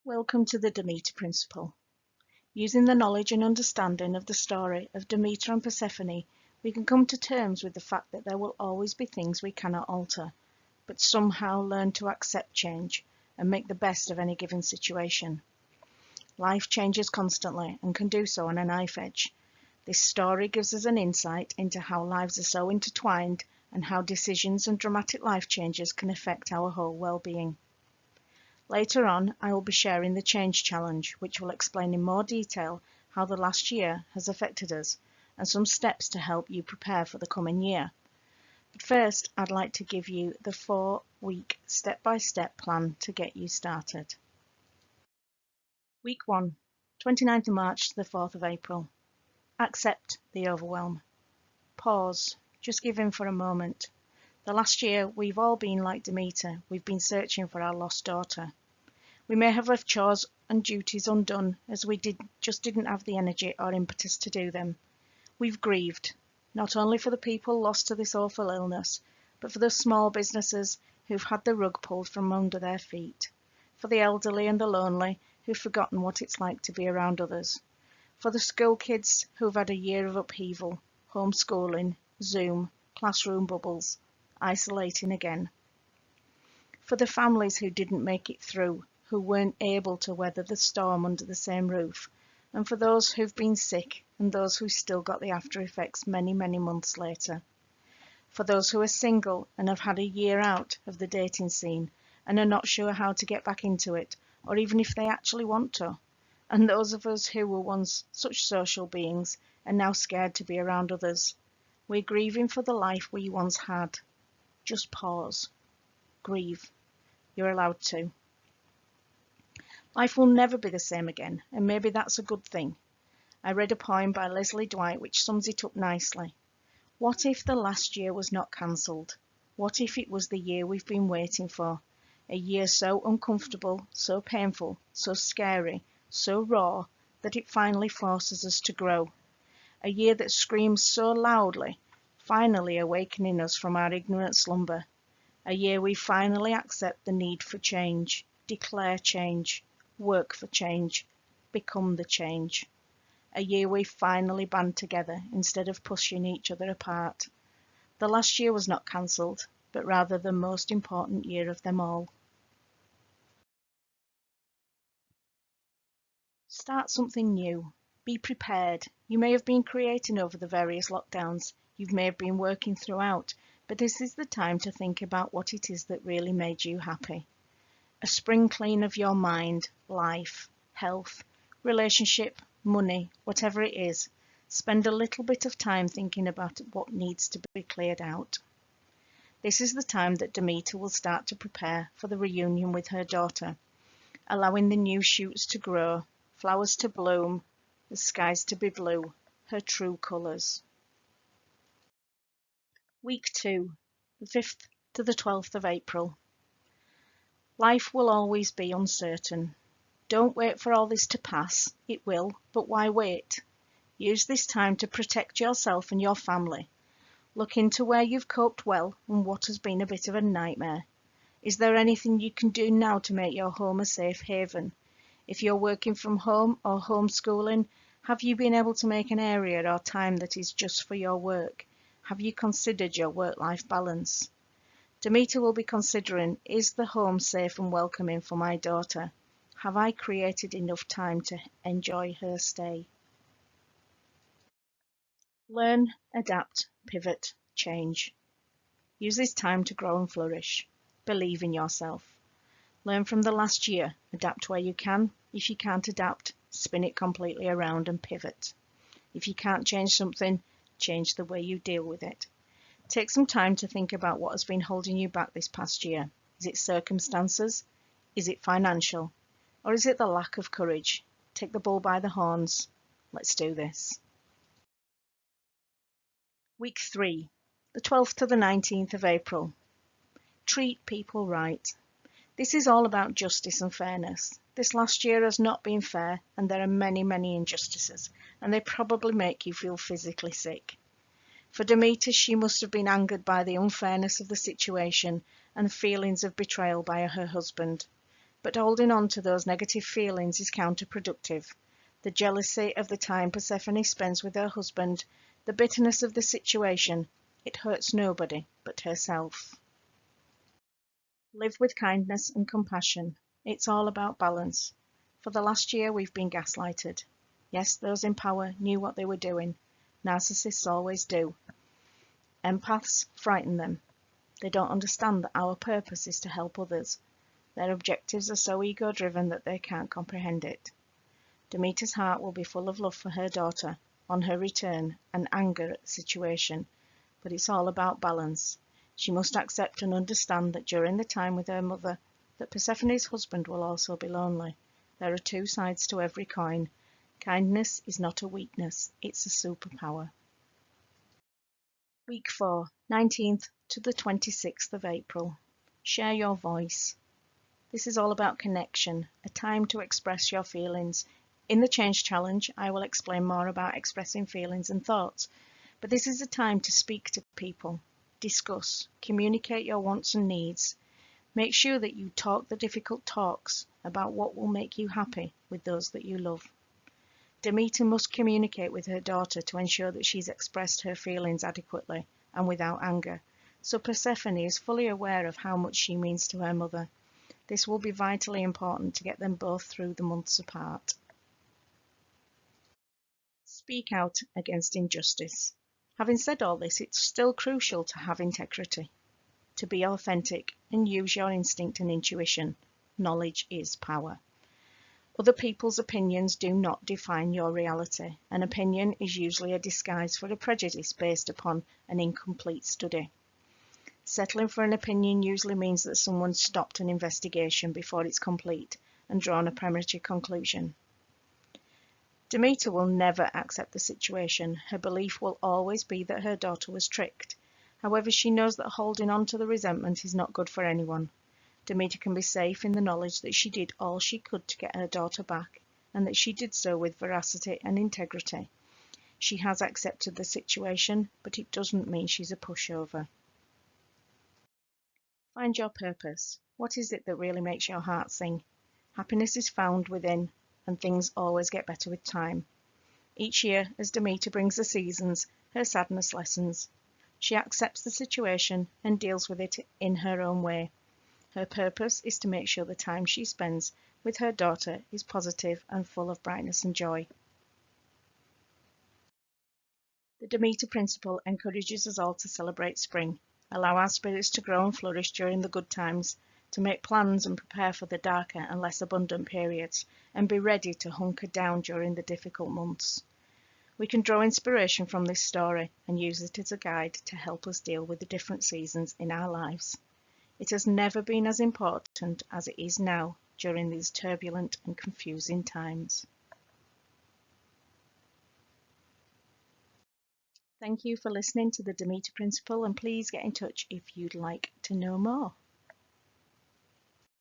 Welcome to the Demeter Principle. Using the knowledge and understanding of the story of Demeter and Persephone, we can come to terms with the fact that there will always be things we cannot alter, but somehow learn to accept change and make the best of any given situation. Life changes constantly and can do so on a knife edge. This story gives us an insight into how lives are so intertwined and how decisions and dramatic life changes can affect our whole well-being. Later on, I will be sharing the Change Challenge, which will explain in more detail how the last year has affected us and some steps to help you prepare for the coming year. But first, I'd like to give you the 4-week step-by-step plan to get you started. Week 1, 29th of March to the 4th of April. Accept the overwhelm. Pause, just give in for a moment. The last year, we've all been like Demeter. We've been searching for our lost daughter. We may have left chores and duties undone as we just didn't have the energy or impetus to do them. We've grieved, not only for the people lost to this awful illness, but for the small businesses who've had the rug pulled from under their feet, for the elderly and the lonely who've forgotten what it's like to be around others, for the school kids who've had a year of upheaval, homeschooling, Zoom, classroom bubbles, isolating again, for the families who didn't make it through, who weren't able to weather the storm under the same roof, and for those who've been sick and those who still got the after effects many months later, for those who are single and have had a year out of the dating scene and are not sure how to get back into it, or even if they actually want to, and those of us who were once such social beings and now scared to be around others. We're grieving for the life we once had. Just pause. Grieve. You're allowed to. Life will never be the same again, and maybe that's a good thing. I read a poem by Leslie Dwight which sums it up nicely. What if the last year was not cancelled? What if it was the year we've been waiting for? A year so uncomfortable, so painful, so scary, so raw, that it finally forces us to grow. A year that screams so loudly, finally awakening us from our ignorant slumber. A year we finally accept the need for change, declare change, work for change, become the change. A year we finally band together instead of pushing each other apart. The last year was not cancelled, but rather the most important year of them all. Start something new. Be prepared. You may have been creating over the various lockdowns. You may have been working throughout, but this is the time to think about what it is that really made you happy. A spring clean of your mind, life, health, relationship, money, whatever it is. Spend a little bit of time thinking about what needs to be cleared out. This is the time that Demeter will start to prepare for the reunion with her daughter, allowing the new shoots to grow, flowers to bloom, the skies to be blue, her true colours. Week 2, the 5th to the 12th of April. Life will always be uncertain. Don't wait for all this to pass. It will, but why wait? Use this time to protect yourself and your family. Look into where you've coped well and what has been a bit of a nightmare. Is there anything you can do now to make your home a safe haven? If you're working from home or homeschooling, have you been able to make an area or time that is just for your work? Have you considered your work-life balance? Demeter will be considering, is the home safe and welcoming for my daughter? Have I created enough time to enjoy her stay? Learn, adapt, pivot, change. Use this time to grow and flourish. Believe in yourself. Learn from the last year. Adapt where you can. If you can't adapt, spin it completely around and pivot. If you can't change something, change the way you deal with it. Take some time to think about what has been holding you back this past year. Is it circumstances? Is it financial? Or is it the lack of courage? Take the bull by the horns. Let's do this. Week 3, the 12th to the 19th of April. Treat people right. This is all about justice and fairness. This last year has not been fair, and there are many injustices, and they probably make you feel physically sick. For Demeter, she must have been angered by the unfairness of the situation and feelings of betrayal by her husband. But holding on to those negative feelings is counterproductive. The jealousy of the time Persephone spends with her husband, the bitterness of the situation, it hurts nobody but herself. Live with kindness and compassion. It's all about balance. For the last year we've been gaslighted. Yes, those in power knew what they were doing. Narcissists always do. Empaths frighten them. They don't understand that our purpose is to help others. Their objectives are so ego-driven that they can't comprehend it. Demeter's heart will be full of love for her daughter on her return and anger at the situation, but it's all about balance. She must accept and understand that during the time with her mother, that Persephone's husband will also be lonely. There are two sides to every coin. Kindness is not a weakness, it's a superpower. Week 4, 19th to the 26th of April. Share your voice. This is all about connection, a time to express your feelings. In the Change Challenge, I will explain more about expressing feelings and thoughts, but this is a time to speak to people, discuss, communicate your wants and needs. Make sure that you talk the difficult talks about what will make you happy with those that you love. Demeter must communicate with her daughter to ensure that she's expressed her feelings adequately and without anger, so Persephone is fully aware of how much she means to her mother. This will be vitally important to get them both through the months apart. Speak out against injustice. Having said all this, it's still crucial to have integrity, to be authentic and use your instinct and intuition. Knowledge is power. Other people's opinions do not define your reality. An opinion is usually a disguise for a prejudice based upon an incomplete study. Settling for an opinion usually means that someone stopped an investigation before it's complete and drawn a premature conclusion. Demeter will never accept the situation. Her belief will always be that her daughter was tricked. However, she knows that holding on to the resentment is not good for anyone. Demeter can be safe in the knowledge that she did all she could to get her daughter back, and that she did so with veracity and integrity. She has accepted the situation, but it doesn't mean she's a pushover. Find your purpose. What is it that really makes your heart sing? Happiness is found within, and things always get better with time. Each year, as Demeter brings the seasons, her sadness lessens. She accepts the situation and deals with it in her own way. Her purpose is to make sure the time she spends with her daughter is positive and full of brightness and joy. The Demeter Principle encourages us all to celebrate spring, allow our spirits to grow and flourish during the good times, to make plans and prepare for the darker and less abundant periods, and be ready to hunker down during the difficult months. We can draw inspiration from this story and use it as a guide to help us deal with the different seasons in our lives. It has never been as important as it is now during these turbulent and confusing times. Thank you for listening to the Demeter Principle, and please get in touch if you'd like to know more.